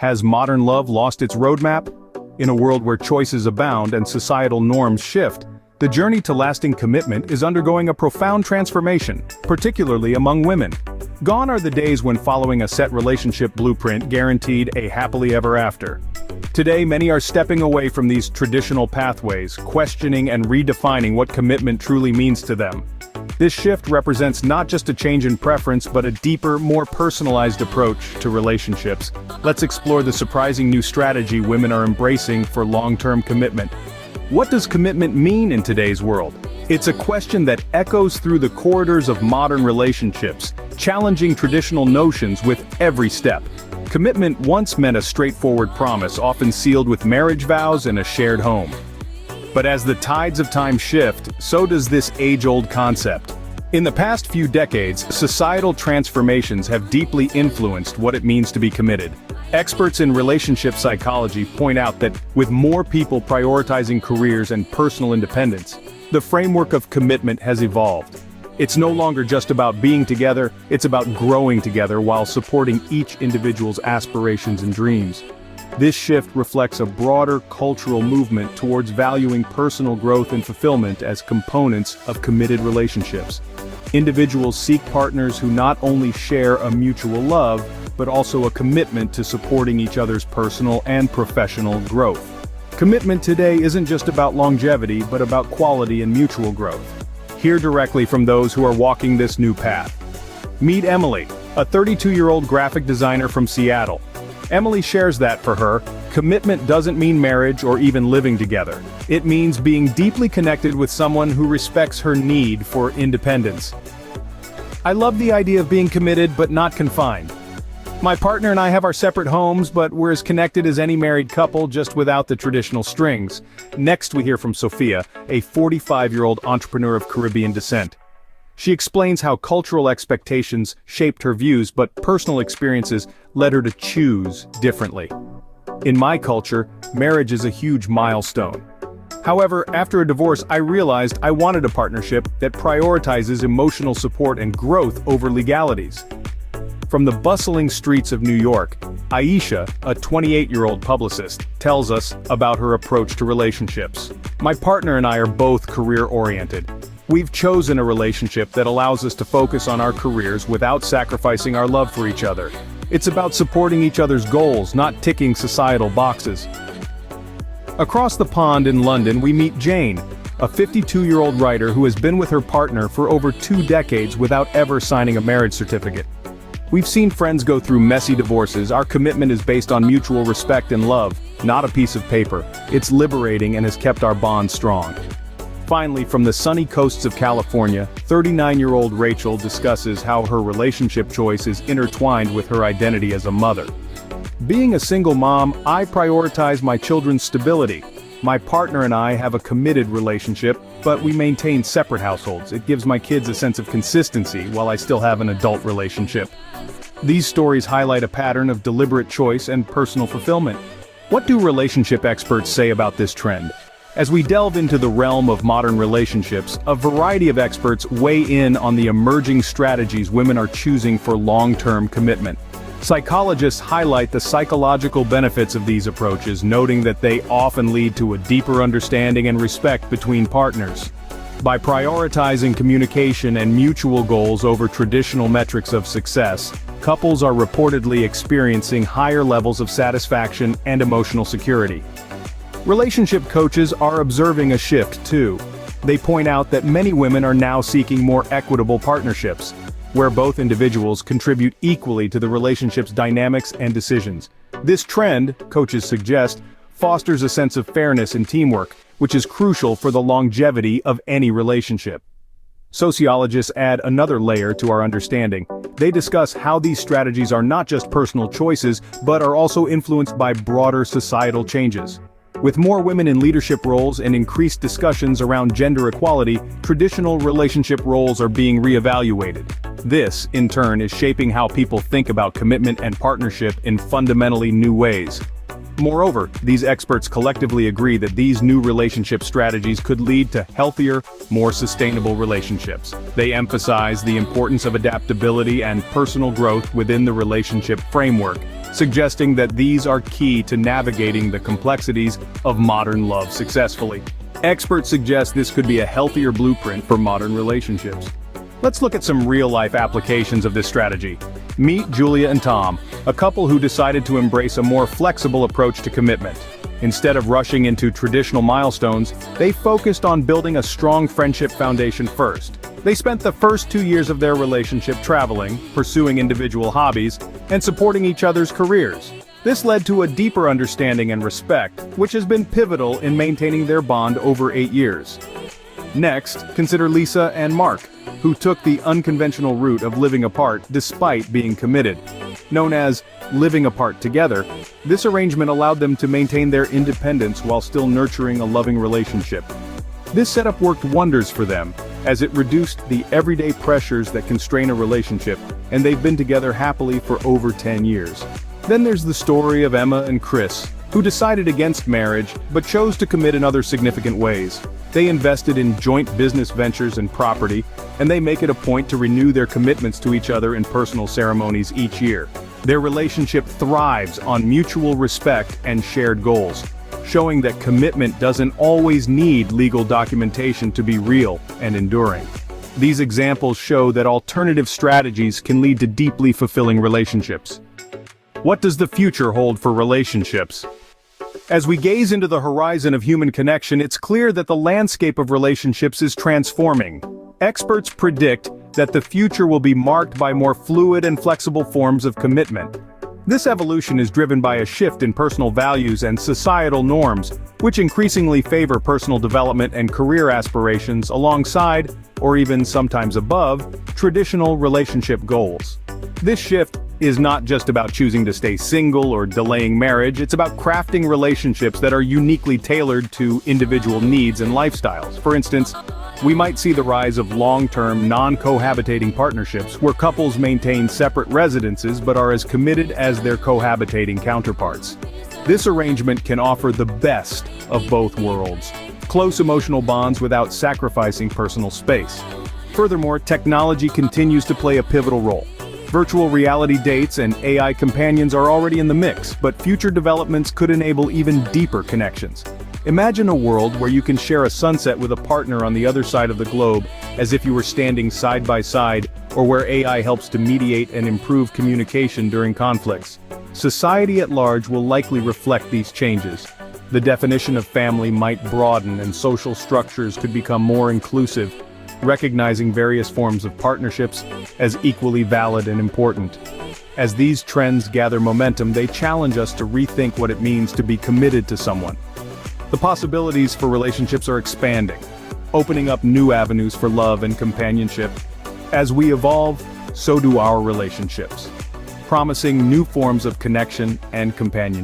Has modern love lost its roadmap? In a world where choices abound and societal norms shift, the journey to lasting commitment is undergoing a profound transformation, particularly among women. Gone are the days when following a set relationship blueprint guaranteed a happily ever after. Today, many are stepping away from these traditional pathways, questioning and redefining what commitment truly means to them. This shift represents not just a change in preference but a deeper, more personalized approach to relationships. Let's explore the surprising new strategy women are embracing for long-term commitment. What does commitment mean in today's world? It's a question that echoes through the corridors of modern relationships, challenging traditional notions with every step. Commitment once meant a straightforward promise, often sealed with marriage vows and a shared home. But as the tides of time shift, so does this age-old concept. In the past few decades, societal transformations have deeply influenced what it means to be committed. Experts in relationship psychology point out that with more people prioritizing careers and personal independence, the framework of commitment has evolved. It's no longer just about being together, it's about growing together while supporting each individual's aspirations and dreams. This shift reflects a broader cultural movement towards valuing personal growth and fulfillment as components of committed relationships. Individuals seek partners who not only share a mutual love, but also a commitment to supporting each other's personal and professional growth. Commitment today isn't just about longevity, but about quality and mutual growth. Hear directly from those who are walking this new path. Meet Emily, a 32-year-old graphic designer from Seattle. Emily shares that for her, commitment doesn't mean marriage or even living together. It means being deeply connected with someone who respects her need for independence. I love the idea of being committed but not confined. My partner and I have our separate homes, but we're as connected as any married couple, just without the traditional strings. Next we hear from Sophia, a 45-year-old entrepreneur of Caribbean descent. She explains how cultural expectations shaped her views, but personal experiences led her to choose differently. In my culture, marriage is a huge milestone. However, after a divorce, I realized I wanted a partnership that prioritizes emotional support and growth over legalities. From the bustling streets of New York, Aisha, a 28-year-old publicist, tells us about her approach to relationships. My partner and I are both career-oriented. We've chosen a relationship that allows us to focus on our careers without sacrificing our love for each other. It's about supporting each other's goals, not ticking societal boxes. Across the pond in London, we meet Jane, a 52-year-old writer who has been with her partner for over 2 decades without ever signing a marriage certificate. We've seen friends go through messy divorces. Our commitment is based on mutual respect and love, not a piece of paper. It's liberating and has kept our bond strong. Finally, from the sunny coasts of California, 39-year-old Rachel discusses how her relationship choice is intertwined with her identity as a mother. Being a single mom, I prioritize my children's stability. My partner and I have a committed relationship, but we maintain separate households. It gives my kids a sense of consistency while I still have an adult relationship. These stories highlight a pattern of deliberate choice and personal fulfillment. What do relationship experts say about this trend? As we delve into the realm of modern relationships, a variety of experts weigh in on the emerging strategies women are choosing for long-term commitment. Psychologists highlight the psychological benefits of these approaches, noting that they often lead to a deeper understanding and respect between partners. By prioritizing communication and mutual goals over traditional metrics of success, couples are reportedly experiencing higher levels of satisfaction and emotional security. Relationship coaches are observing a shift too. They point out that many women are now seeking more equitable partnerships, where both individuals contribute equally to the relationship's dynamics and decisions. This trend, coaches suggest, fosters a sense of fairness and teamwork, which is crucial for the longevity of any relationship. Sociologists add another layer to our understanding. They discuss how these strategies are not just personal choices, but are also influenced by broader societal changes. With more women in leadership roles and increased discussions around gender equality, traditional relationship roles are being reevaluated. This, in turn, is shaping how people think about commitment and partnership in fundamentally new ways. Moreover, these experts collectively agree that these new relationship strategies could lead to healthier, more sustainable relationships. They emphasize the importance of adaptability and personal growth within the relationship framework, suggesting that these are key to navigating the complexities of modern love successfully. Experts suggest this could be a healthier blueprint for modern relationships. Let's look at some real-life applications of this strategy. Meet Julia and Tom, a couple who decided to embrace a more flexible approach to commitment. Instead of rushing into traditional milestones, they focused on building a strong friendship foundation first. They spent the first 2 years of their relationship traveling, pursuing individual hobbies, and supporting each other's careers. This led to a deeper understanding and respect, which has been pivotal in maintaining their bond over 8 years. Next, consider Lisa and Mark, who took the unconventional route of living apart despite being committed. Known as living apart together, this arrangement allowed them to maintain their independence while still nurturing a loving relationship. This setup worked wonders for them, as it reduced the everyday pressures that constrain a relationship, and they've been together happily for over 10 years. Then there's the story of Emma and Chris, who decided against marriage but chose to commit in other significant ways. They invested in joint business ventures and property, and they make it a point to renew their commitments to each other in personal ceremonies each year. Their relationship thrives on mutual respect and shared goals, showing that commitment doesn't always need legal documentation to be real and enduring. These examples show that alternative strategies can lead to deeply fulfilling relationships. What does the future hold for relationships? As we gaze into the horizon of human connection, it's clear that the landscape of relationships is transforming. Experts predict that the future will be marked by more fluid and flexible forms of commitment. This evolution is driven by a shift in personal values and societal norms, which increasingly favor personal development and career aspirations alongside, or even sometimes above, traditional relationship goals. This shift is not just about choosing to stay single or delaying marriage, it's about crafting relationships that are uniquely tailored to individual needs and lifestyles. For instance, we might see the rise of long-term, non-cohabitating partnerships where couples maintain separate residences but are as committed as their cohabitating counterparts. This arrangement can offer the best of both worlds, close emotional bonds without sacrificing personal space. Furthermore, technology continues to play a pivotal role. Virtual reality dates and AI companions are already in the mix, but future developments could enable even deeper connections. Imagine a world where you can share a sunset with a partner on the other side of the globe, as if you were standing side by side, or where AI helps to mediate and improve communication during conflicts. Society at large will likely reflect these changes. The definition of family might broaden and social structures could become more inclusive, recognizing various forms of partnerships as equally valid and important. As these trends gather momentum, they challenge us to rethink what it means to be committed to someone. The possibilities for relationships are expanding, opening up new avenues for love and companionship. As we evolve, so do our relationships, promising new forms of connection and companionship.